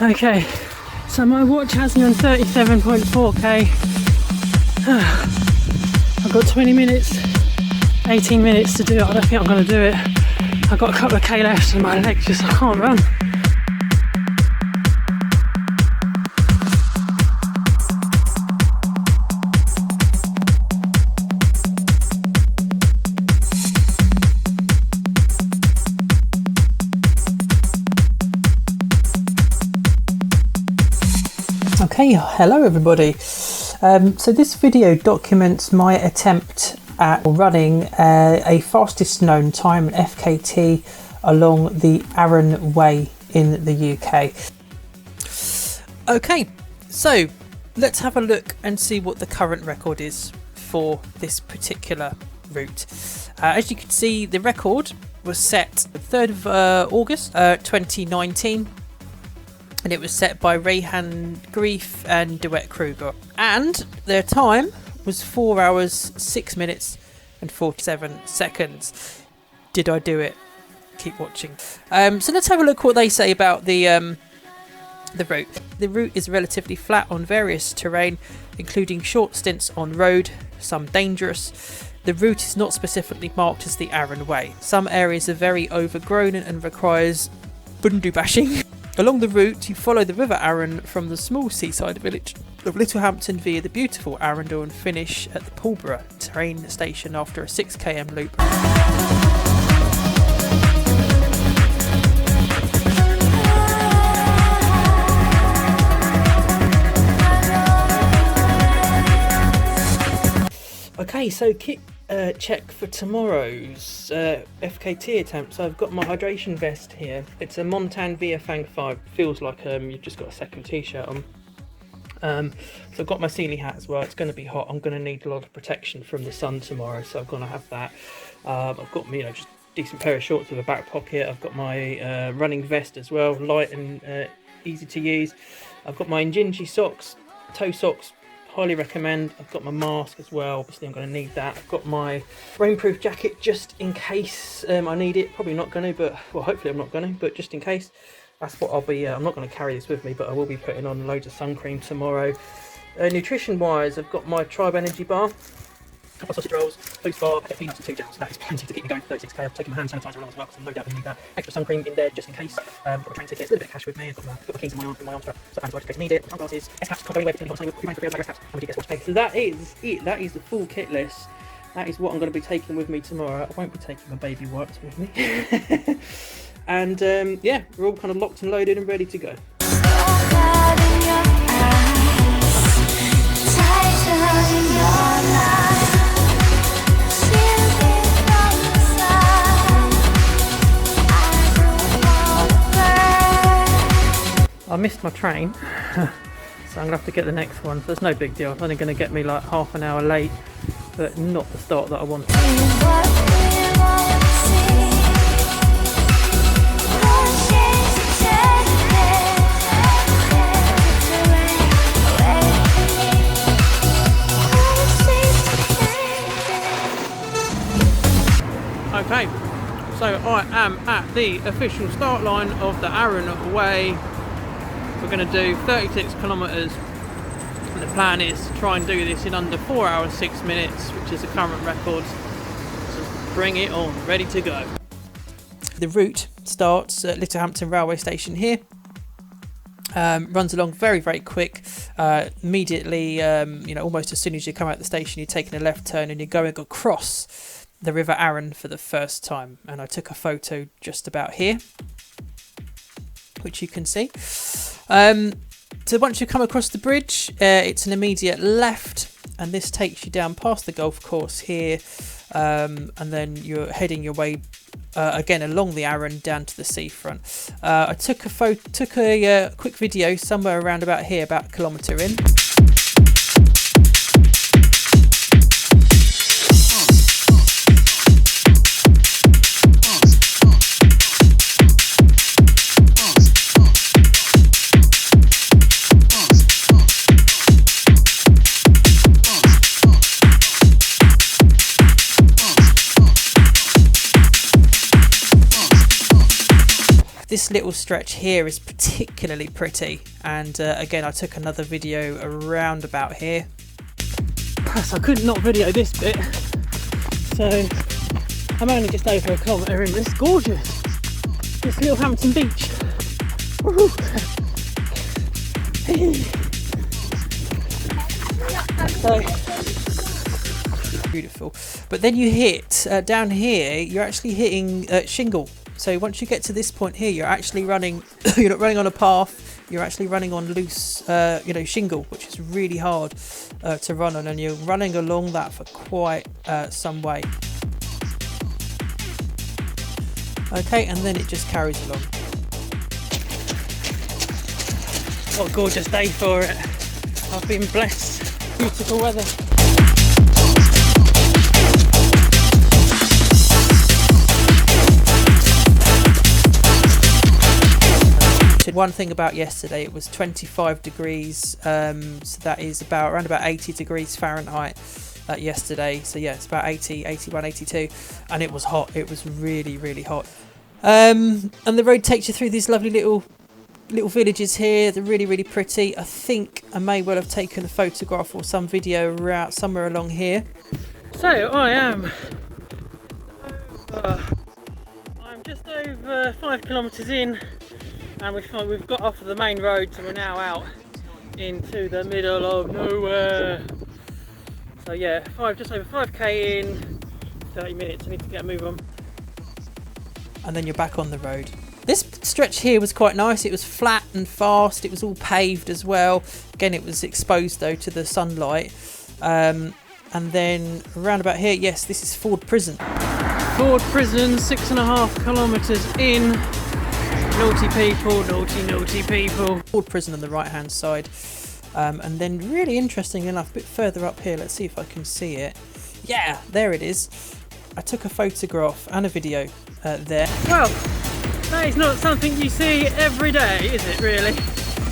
Okay, so my watch has me on 37.4k. I've got 20 minutes, 18 minutes to do it. I don't think I'm going to do it. I've got a couple of k left and my legs just, I can't run. Okay, hello everybody. So this video documents my attempt at running a fastest known time, FKT, along the Arun Way in the UK. Okay, so let's have a look and see what the current record is for this particular route. As you can see, the record was set the 3rd of August 2019. And it was set by Rehan Greeff and Wet Kruger. And their time was 4 hours, 6 minutes and 47 seconds. Did I do it? Keep watching. So let's have a look what they say about the route. The route is relatively flat on various terrain, including short stints on road, some dangerous. The route is not specifically marked as the Arun Way. Some areas are very overgrown and requires bundu bashing. Along the route, you follow the River Arun from the small seaside village of Littlehampton via the beautiful Arundel and finish at the Pulborough train station after a 6 km loop. Okay, so kit check for tomorrow's FKT attempt. So I've got my hydration vest here. It's a Montan Via Fang 5. Feels like you've just got a second t-shirt on. So I've got my Sealy hat as well. It's going to be hot. I'm going to need a lot of protection from the sun tomorrow, so I'm going to have that. I've got just decent pair of shorts with a back pocket. I've got my running vest as well, light and easy to use. I've got my Injinji socks, toe socks. Highly recommend. I've got my mask as well, obviously I'm going to need that. I've got my rainproof jacket just in case I need it. Probably not going to, but well, hopefully I'm not going to, but just in case, that's what I'll be. I'm not going to carry this with me, but I will be putting on loads of sun cream tomorrow. Nutrition wise, I've got my Tribe Energy bar, a couple of sausage rolls, boost bar, packet of peanuts and 2 jams. That is plenty to keep me going for 36k. I've taken my hand sanitizer along as well because I'm no doubt going to need that. Extra sun cream in there just in case. Got my train tickets, a little bit of cash with me. I've got my keys in my arm strap, so I'm just in case I need it. Sunglasses, S-caps, can't go anywhere between the hot sun, for caps, and we get watch. So that is it. That is the full kit list. That is what I'm going to be taking with me tomorrow. I won't be taking my baby wipes with me. And yeah, we're all kind of locked and loaded and ready to go. I missed my train, so I'm going to have to get the next one. So it's no big deal. It's only going to get me like half an hour late, but not the start that I wanted. Okay, so I am at the official start line of the Arun Way. We're going to do 36 kilometres. The plan is to try and do this in under 4 hours 6 minutes, which is the current record. So bring it on, ready to go. The route starts at Littlehampton railway station here. Runs along very, very quick. Immediately, almost as soon as you come out the station, you're taking a left turn and you're going across the River Arun for the first time. And I took a photo just about here, which you can see. So once you come across the bridge, it's an immediate left, and this takes you down past the golf course here, and then you're heading your way again along the Arun down to the seafront. I took a quick video somewhere around about here, about a kilometre in. This this little stretch here is particularly pretty, and again I took another video around about here. So I couldn't not video this bit, so I'm only just over a kilometre in, but it's gorgeous. This little Hampton Beach. So beautiful. But then you hit down here, you're actually hitting shingle. So once you get to this point here, you're actually running, you're not running on a path, you're actually running on loose, shingle, which is really hard to run on, and you're running along that for quite some way. Okay, and then it just carries along. What a gorgeous day for it. I've been blessed. Beautiful weather. One thing about yesterday, it was 25 degrees, so that is around about 80 degrees Fahrenheit yesterday. So yeah, it's about 80, 81, 82, and it was hot. It was really, really hot. And the road takes you through these lovely little villages here. They're really, really pretty. I think I may well have taken a photograph or some video around somewhere along here. So I am I'm just over 5 kilometres in, and we've got off of the main road, so we're now out into the middle of nowhere. So yeah, just over 5k in, 30 minutes. I need to get a move on. And then you're back on the road. This stretch here was quite nice. It was flat and fast. It was all paved as well. Again, it was exposed though to the sunlight. And then around about here, yes, this is Ford Prison. Ford Prison, 6.5 kilometres in. Naughty people, naughty people. Ford Prison on the right hand side. And then really interesting enough, a bit further up here, let's see if I can see it. Yeah, there it is. I took a photograph and a video there. Well, that is not something you see every day, is it really?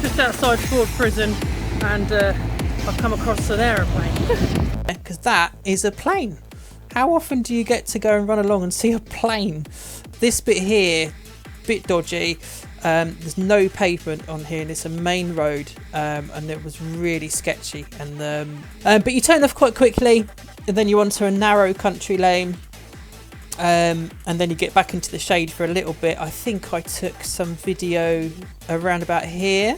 Just outside Ford Prison, and I've come across an aeroplane. Because that is a plane. How often do you get to go and run along and see a plane? This bit here, bit dodgy. There's no pavement on here, and it's a main road, and it was really sketchy. And but you turn off quite quickly, and then you're onto a narrow country lane. And then you get back into the shade for a little bit. I think I took some video around about here.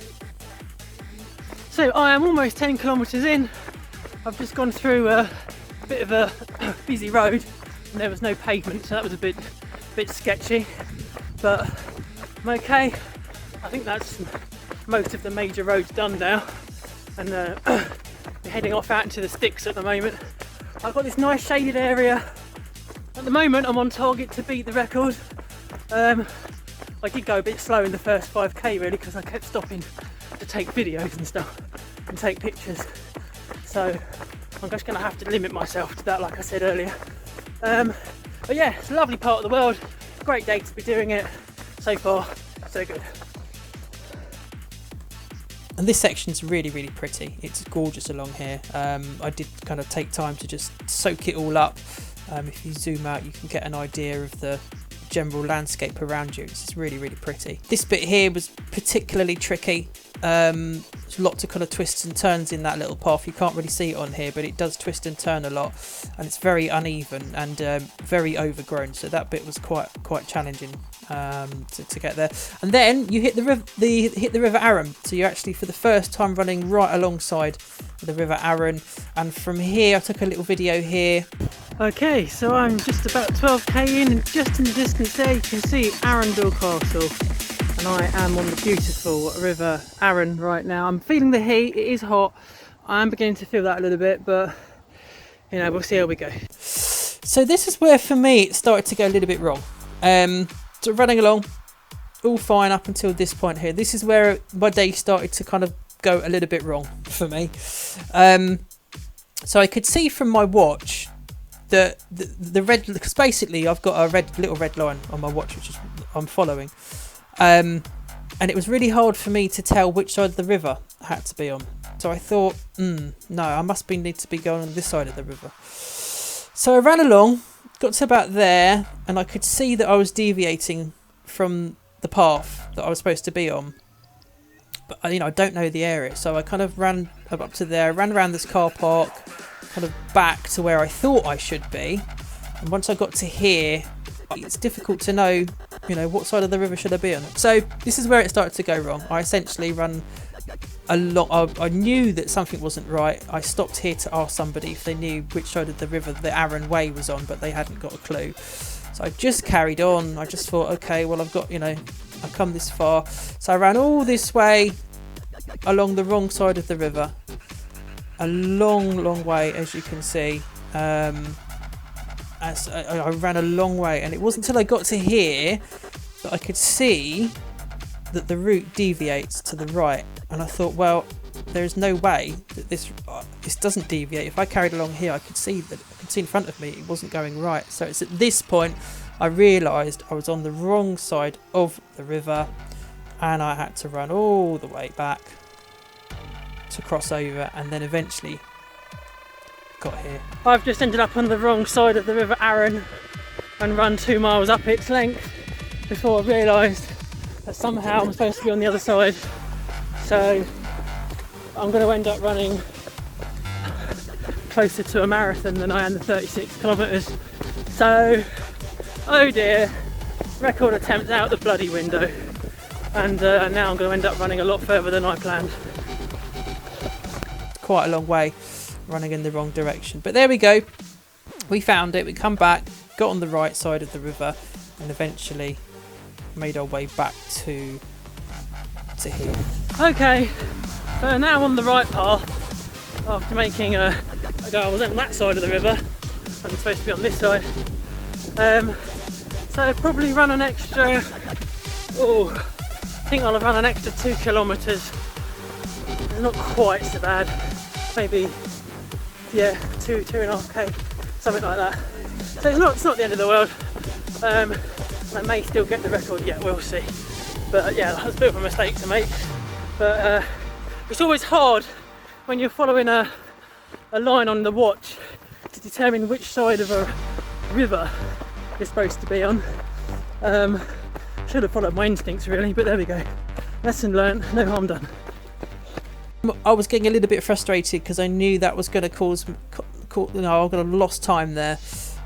So I am almost 10 kilometres in. I've just gone through a bit of a busy road, and there was no pavement, so that was a bit sketchy, but I'm okay. I think that's most of the major roads done now, and we're heading off out into the sticks at the moment. I've got this nice shaded area. At the moment I'm on target to beat the record. I did go a bit slow in the first 5k really, because I kept stopping to take videos and stuff and take pictures, so I'm just going to have to limit myself to that, like I said earlier. But yeah, it's a lovely part of the world. Great day to be doing it. So far, so good. And this section's really, really pretty. It's gorgeous along here. I did kind of take time to just soak it all up. If you zoom out, you can get an idea of the general landscape around you. It's really, really pretty. This bit here was particularly tricky. There's lots of kind of twists and turns in that little path. You can't really see it on here, but it does twist and turn a lot, and it's very uneven and very overgrown. So that bit was quite challenging to get there. And then you hit the river Arun. So you're actually for the first time running right alongside the river Arun. And from here, I took a little video here. Okay, so I'm just about 12k in, and just in the distance there you can see Arundel Castle, and I am on the beautiful river Arun right now. I'm feeling the heat, it is hot, I am beginning to feel that a little bit, but you know, we'll see how we go. So this is where for me it started to go a little bit wrong. So running along, all fine up until this point here. This is where my day started to kind of go a little bit wrong for me. So I could see from my watch the red, because basically I've got a little red line on my watch which is I'm following, and it was really hard for me to tell which side of the river I had to be on. So I thought, no, I must need to be going on this side of the river. So I ran along, got to about there, and I could see that I was deviating from the path that I was supposed to be on. But I don't know the area, so I kind of ran up to there, ran around this car park, kind of back to where I thought I should be. And once I got to here, it's difficult to know, what side of the river should I be on. So this is where it started to go wrong. I essentially ran a lot. I knew that something wasn't right. I stopped here to ask somebody if they knew which side of the river the Arun Way was on, but they hadn't got a clue. So I just carried on. I just thought, okay, well, I've got, I've come this far. So I ran all this way along the wrong side of the river. A long way, as you can see. As I ran a long way, and it wasn't until I got to here that I could see that the route deviates to the right. And I thought, well, there's no way that this doesn't deviate. If I carried along here, I could see in front of me it wasn't going right. So it's at this point I realised I was on the wrong side of the river, and I had to run all the way back to cross over, and then eventually got here. I've just ended up on the wrong side of the River Arun and run 2 miles up its length before I realised that somehow I'm supposed to be on the other side. So I'm going to end up running closer to a marathon than I am the 36 kilometres. So, oh dear, record attempt out the bloody window. And now I'm going to end up running a lot further than I planned. Quite a long way, running in the wrong direction. But there we go. We found it. We come back, got on the right side of the river, and eventually made our way back to here. Okay, so now on the right path after making I was on that side of the river. I'm supposed to be on this side. So probably run an extra. I think I'll have run an extra 2 kilometres. It's not quite so bad. Maybe, yeah, 2.5k, something like that. So it's not the end of the world. I may still get the record yet, we'll see. But yeah, that was a bit of a mistake to make. But it's always hard when you're following a line on the watch to determine which side of a river you're supposed to be on. Should have followed my instincts really, but there we go. Lesson learned, no harm done. I was getting a little bit frustrated because I knew that was going to cause I'm going to have lost time there.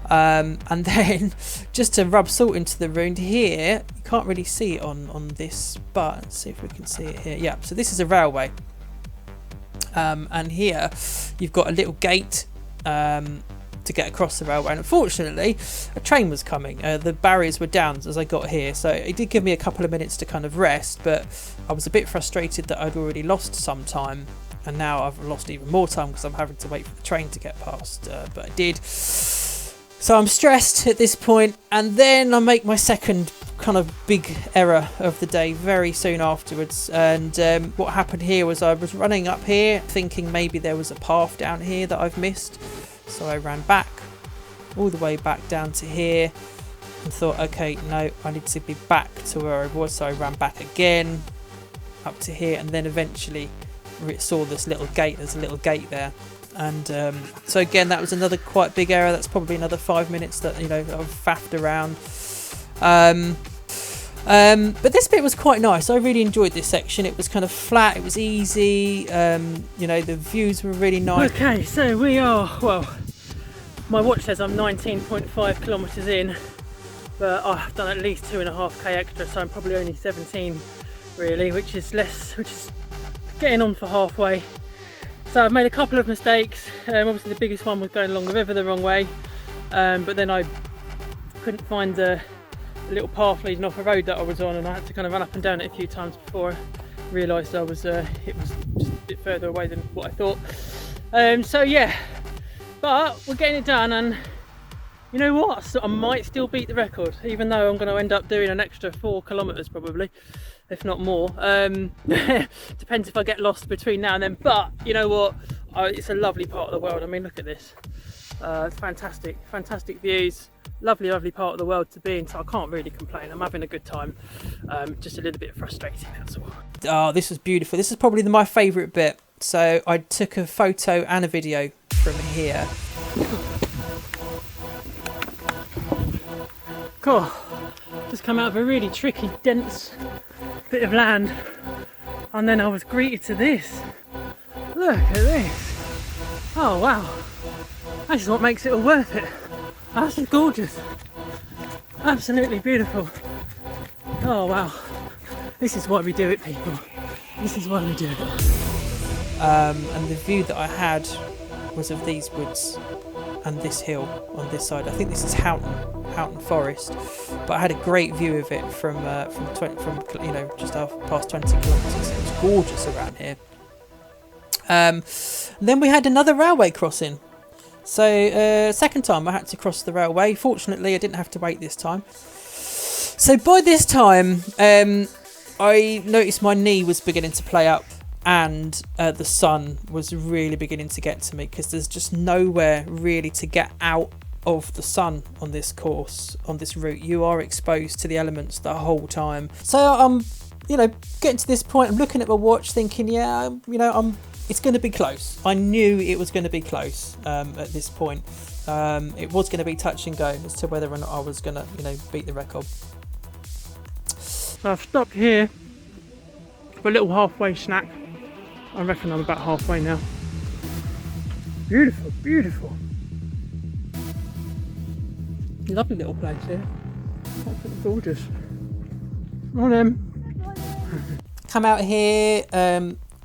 And then just to rub salt into the wound here, you can't really see it on this, but let's see if we can see it here. Yeah, so this is a railway. And here you've got a little gate to get across the railway, and unfortunately a train was coming. The barriers were down as I got here, so it did give me a couple of minutes to kind of rest, but I was a bit frustrated that I'd already lost some time, and now I've lost even more time because I'm having to wait for the train to get past, but I did. So I'm stressed at this point, and then I make my second kind of big error of the day very soon afterwards. And what happened here was I was running up here thinking maybe there was a path down here that I've missed. So I ran back all the way back down to here and thought, okay, no, I need to be back to where I was. So I ran back again up to here, and then eventually saw this little gate. There's a little gate there. And so again, that was another quite big error. That's probably another 5 minutes that I've faffed around. But this bit was quite nice. I really enjoyed this section. It was kind of flat. It was easy. The views were really nice. Okay, so we are, well, my watch says I'm 19.5 kilometres in, but I've done at least 2.5k extra, so I'm probably only 17 really, which is getting on for halfway. So I've made a couple of mistakes. Obviously the biggest one was going along the river the wrong way, but then I couldn't find the little path leading off a road that I was on, and I had to kind of run up and down it a few times before I realised it was just a bit further away than what I thought. So yeah, but we're getting it done, and you know what? So I might still beat the record, even though I'm going to end up doing an extra 4 kilometres probably, if not more. Depends if I get lost between now and then, but you know what? It's a lovely part of the world. I mean, look at this. It's fantastic views. Lovely part of the world to be in, so I can't really complain. I'm having a good time. Just a little bit frustrating, that's all. Oh, this was beautiful. This is probably my favourite bit. So I took a photo and a video from here. Cool. Just come out of a really tricky, dense bit of land, and then I was greeted to this. Look at this. Oh wow. This is what makes it all worth it. That's just gorgeous. Absolutely beautiful. Oh wow. This is why we do it, people. This is why we do it. And the view that I had was of these woods and this hill on this side. I think this is Houghton Forest, but I had a great view of it from just past 20 kilometres. It was gorgeous around here. Then we had another railway crossing. So second time I had to cross the railway. Fortunately, I didn't have to wait this time. So by this time, I noticed my knee was beginning to play up, and the sun was really beginning to get to me, because there's just nowhere really to get out of the sun on this course, on this route. You are exposed to the elements the whole time. So I'm, getting to this point, I'm looking at my watch thinking, it's going to be close. I knew it was going to be close at this point. It was going to be touch and go as to whether or not I was going to, beat the record. So I've stopped here for a little halfway snack. I reckon I'm about halfway now. Beautiful, beautiful. Lovely little place here. Absolutely gorgeous. On then. Come out here,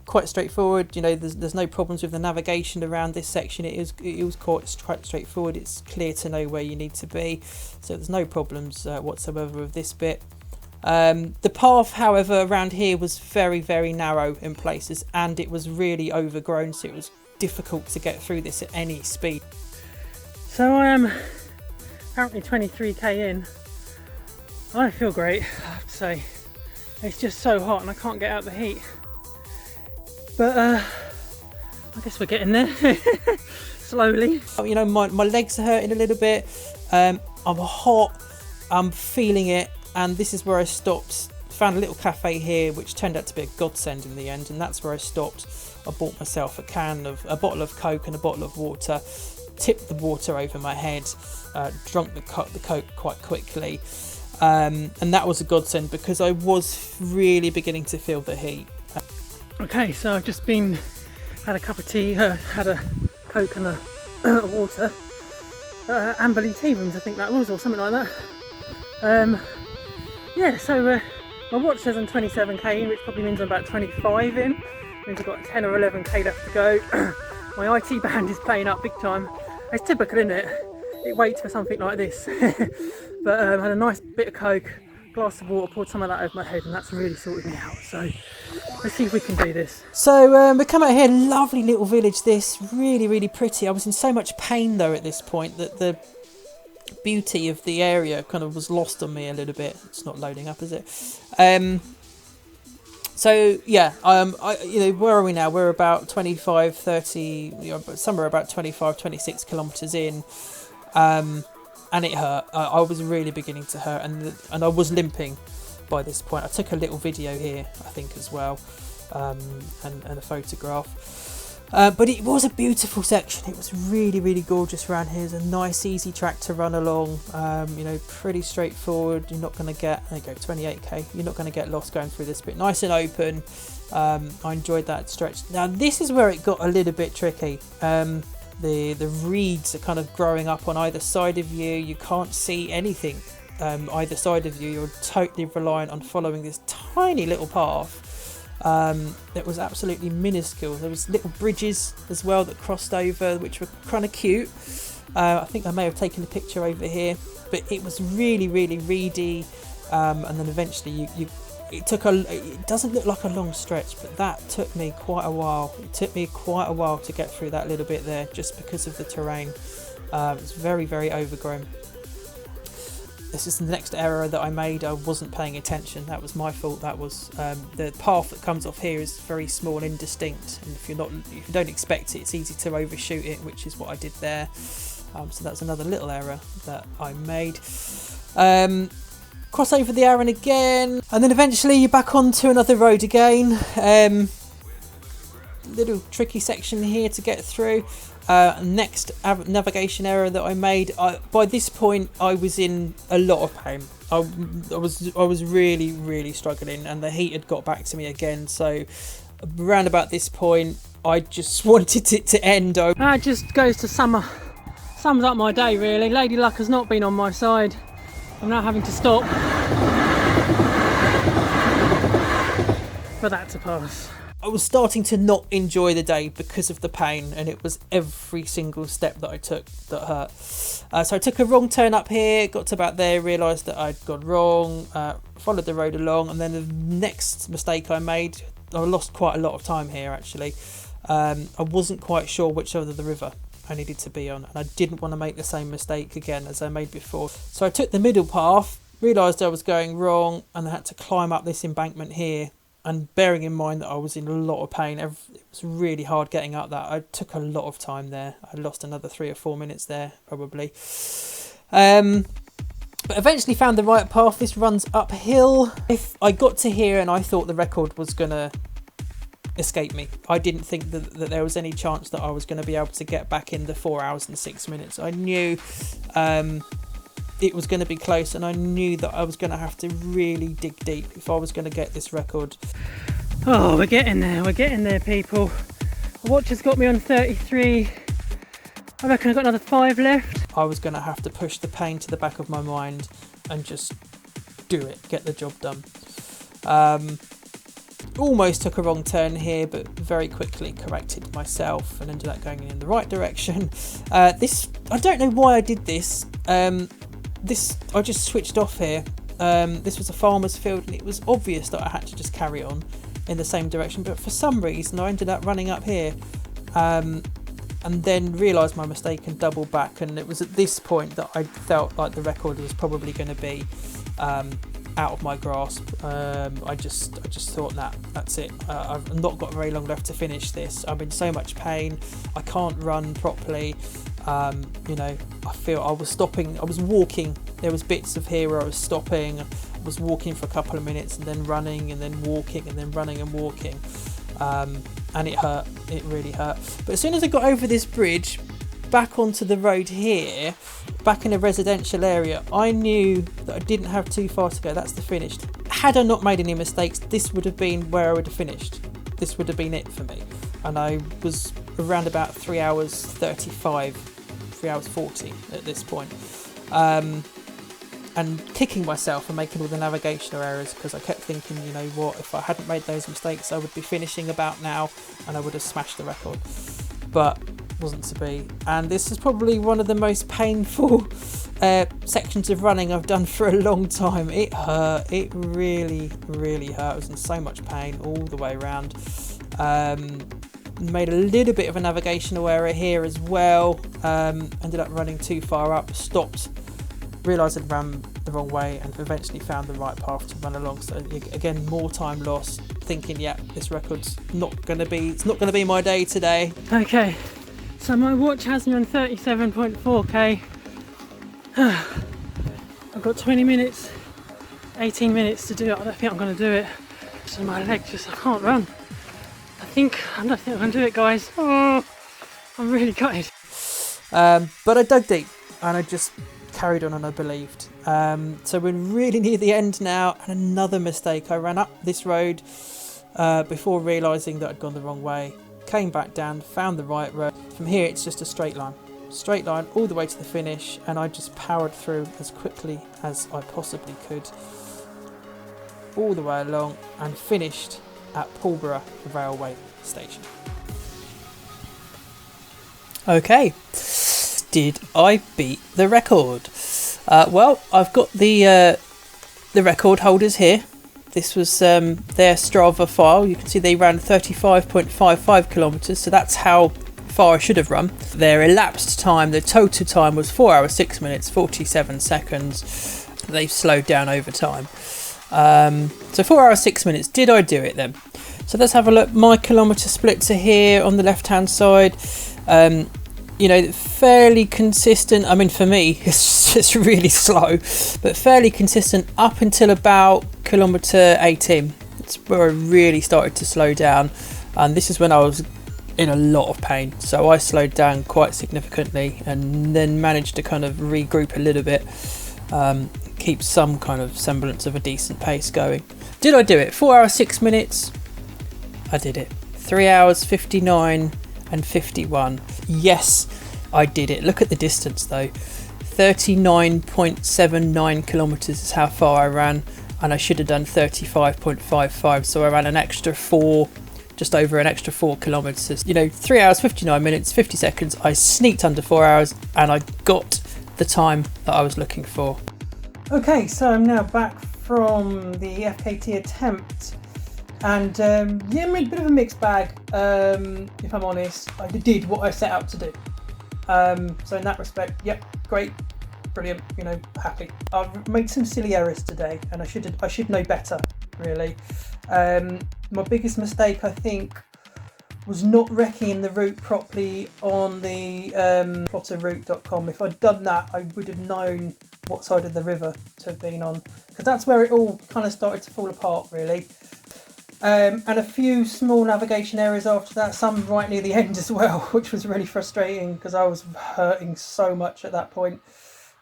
quite straightforward. There's no problems with the navigation around this section. It was quite straightforward. It's clear to know where you need to be, so there's no problems whatsoever with this bit. The path, however, around here was very, very narrow in places, and it was really overgrown, so it was difficult to get through this at any speed. So I am apparently 23k in. I don't feel great, I have to say. It's just so hot and I can't get out the heat. But I guess we're getting there slowly. My legs are hurting a little bit. I'm hot, I'm feeling it. And this is where I stopped. Found a little cafe here, which turned out to be a godsend in the end, and that's where I stopped. I bought myself a bottle of Coke and a bottle of water, tipped the water over my head, drunk the Coke quite quickly, and that was a godsend because I was really beginning to feel the heat. Okay, so I've just had a cup of tea, had a Coke and a water, Amberley Tea Rooms I think that was, or something like that. So my watch says I'm 27k in, which probably means I'm about 25 in. Means I've got 10 or 11k left to go. My IT band is playing up big time. It's typical, isn't it? It waits for something like this. But I had a nice bit of Coke, glass of water, poured some of that over my head, and that's really sorted me out. So let's see if we can do this. So we come out here, lovely little village this, really, really pretty. I was in so much pain though at this point that the beauty of the area kind of was lost on me a little bit. It's not loading up, is it? Where are we now? We're about 25, 30, somewhere about 25, 26 kilometres in, and it hurt. I was really beginning to hurt, and I was limping by this point. I took a little video here, I think, as well, and a photograph. But it was a beautiful section. It was really, really gorgeous around here. It's a nice, easy track to run along. Pretty straightforward. You're not going to get, there you go, 28k. You're not going to get lost going through this bit. Nice and open. I enjoyed that stretch. Now, this is where it got a little bit tricky. The reeds are kind of growing up on either side of you. You can't see anything either side of you. You're totally reliant on following this tiny little path. That was absolutely minuscule. There was little bridges as well that crossed over, which were kind of cute. I think I may have taken a picture over here, but it was really, really reedy. And then eventually it doesn't look like a long stretch, but that took me quite a while. It took me quite a while to get through that little bit there, just because of the terrain. It's very, very overgrown. This is the next error that I made. I wasn't paying attention. That was my fault. That was the path that comes off here is very small and indistinct, and if you don't expect it, it's easy to overshoot it, which is what I did there. So that's another little error that I made. Cross over the Arun again, and then eventually you're back onto another road again. Little tricky section here to get through. Next navigation error that I made. By this point, I was in a lot of pain. I was really struggling, and the heat had got back to me again. So around about this point, I just wanted it to end. That just goes to sums up my day, really. Lady Luck has not been on my side. I'm now having to stop for that to pass. I was starting to not enjoy the day because of the pain, and it was every single step that I took that hurt. So I took a wrong turn up here, got to about there, realised that I'd gone wrong, followed the road along, and then the next mistake I made, I lost quite a lot of time here actually. I wasn't quite sure which side of the river I needed to be on, and I didn't want to make the same mistake again as I made before. So I took the middle path, realised I was going wrong, and I had to climb up this embankment here. And bearing in mind that I was in a lot of pain, it was really hard getting up that. I took a lot of time there. I lost another 3 or 4 minutes there, probably. But eventually found the right path. This runs uphill. If I got to here and I thought the record was going to escape me. I didn't think that there was any chance that I was going to be able to get back in the 4 hours and 6 minutes. I knew it was going to be close, and I knew that I was going to have to really dig deep if I was going to get this record. Oh, we're getting there, people. The watch has got me on 33. I reckon I've got another 5 left. I was going to have to push the pain to the back of my mind and just do it, get the job done. Almost took a wrong turn here, but very quickly corrected myself and ended up going in the right direction. I don't know why I did this. I just switched off here. This was a farmer's field, and it was obvious that I had to just carry on in the same direction, but for some reason I ended up running up here, and then realised my mistake and doubled back, and it was at this point that I felt like the record was probably going to be out of my grasp. I just thought, that's it. I've not got very long left to finish this. I'm in so much pain. I can't run properly. I feel I was stopping. I was walking. There was bits of here where I was stopping. I was walking for a couple of minutes and then running and then walking and then running and walking. And it hurt. It really hurt. But as soon as I got over this bridge, back onto the road here, back in a residential area, I knew that I didn't have too far to go. That's the finish. Had I not made any mistakes, this would have been where I would have finished. This would have been it for me. And I was around about 3 hours 35, 3 hours 40 at this point. And kicking myself for making all the navigational errors, because I kept thinking, you know what, if I hadn't made those mistakes, I would be finishing about now and I would have smashed the record. But wasn't to be. And this is probably one of the most painful sections of running I've done for a long time. It hurt. It really hurt. I was in so much pain all the way around. Made a little bit of a navigational error here as well. Ended up running too far up, stopped, realised I'd run the wrong way, and eventually found the right path to run along. So again, more time lost, thinking, yeah, this record's not going to be my day today. Okay, so my watch has me on 37.4k. I've got 20 minutes, 18 minutes to do it. I don't think I'm going to do it. So my legs I can't run. I don't think I'm going to do it, guys. Oh, I'm really gutted. But I dug deep and I just carried on and I believed. So we're really near the end now, and another mistake. I ran up this road before realising that I'd gone the wrong way. Came back down, found the right road. From here it's just a straight line all the way to the finish, and I just powered through as quickly as I possibly could all the way along and finished at Pulborough railway station. Okay, did I beat the record? Well, I've got the record holders here. This was their Strava file. You can see they ran 35.55 kilometres, so that's how far I should have run. Their elapsed time, the total time, was 4 hours 6 minutes 47 seconds. They've slowed down over time. So 4 hours 6 minutes. Did I do it then? So let's have a look. My kilometre splits are here on the left hand side. Fairly consistent. I mean, for me, it's really slow, but fairly consistent up until about kilometre 18. It's where I really started to slow down, and this is when I was in a lot of pain. So I slowed down quite significantly and then managed to kind of regroup a little bit, keep some kind of semblance of a decent pace going. Did I do it? 4 hours 6 minutes. I did it. 3 hours 59 and 51. Yes, I did it. Look at the distance though. 39.79 kilometers is how far I ran, and I should have done 35.55, so I ran an extra 4, just over an extra 4 kilometers. You know, 3 hours 59 minutes 50 seconds. I sneaked under 4 hours and I got the time that I was looking for. Okay, so I'm now back from the FKT attempt, and yeah, made a bit of a mixed bag, if I'm honest. I did what I set out to do. So in that respect, yep, great, brilliant, you know, happy. I've made some silly errors today, and I should know better, really. My biggest mistake, I think, was not recceing the route properly on the plotterroute.com. If I'd done that, I would have known what side of the river to have been on, because that's where it all kind of started to fall apart, really. And a few small navigation errors after that, some right near the end as well, which was really frustrating because I was hurting so much at that point.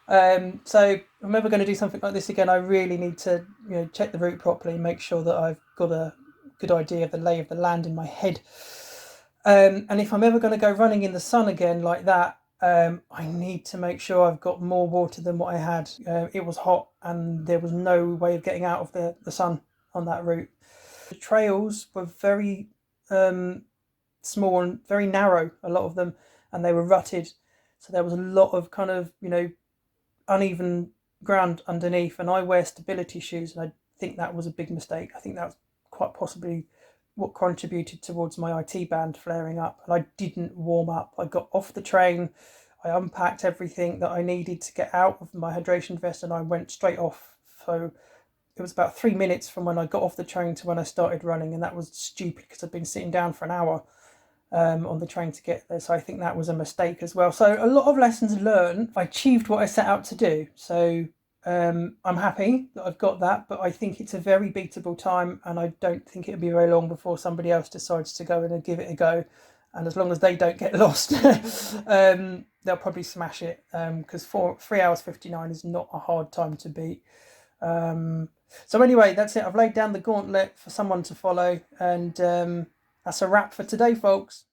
So if I'm ever going to do something like this again, I really need to, you know, check the route properly, make sure that I've got a good idea of the lay of the land in my head. And if I'm ever going to go running in the sun again like that, I need to make sure I've got more water than what I had. It was hot and there was no way of getting out of the sun on that route. The trails were very small and very narrow, a lot of them, and they were rutted. So there was a lot of kind of, you know, uneven ground underneath, and I wear stability shoes, and I think that was a big mistake. I think that was quite possibly what contributed towards my IT band flaring up, and I didn't warm up. I got off the train, I unpacked everything that I needed to get out of my hydration vest, and I went straight off. So it was about 3 minutes from when I got off the train to when I started running, and that was stupid because I'd been sitting down for an hour on the train to get there. So I think that was a mistake as well. So a lot of lessons learned. I achieved what I set out to do. So I'm happy that I've got that, but I think it's a very beatable time, and I don't think it'll be very long before somebody else decides to go in and give it a go. And as long as they don't get lost, they'll probably smash it, because 3 hours 59 is not a hard time to beat. So anyway, that's it. I've laid down the gauntlet for someone to follow, and that's a wrap for today, folks.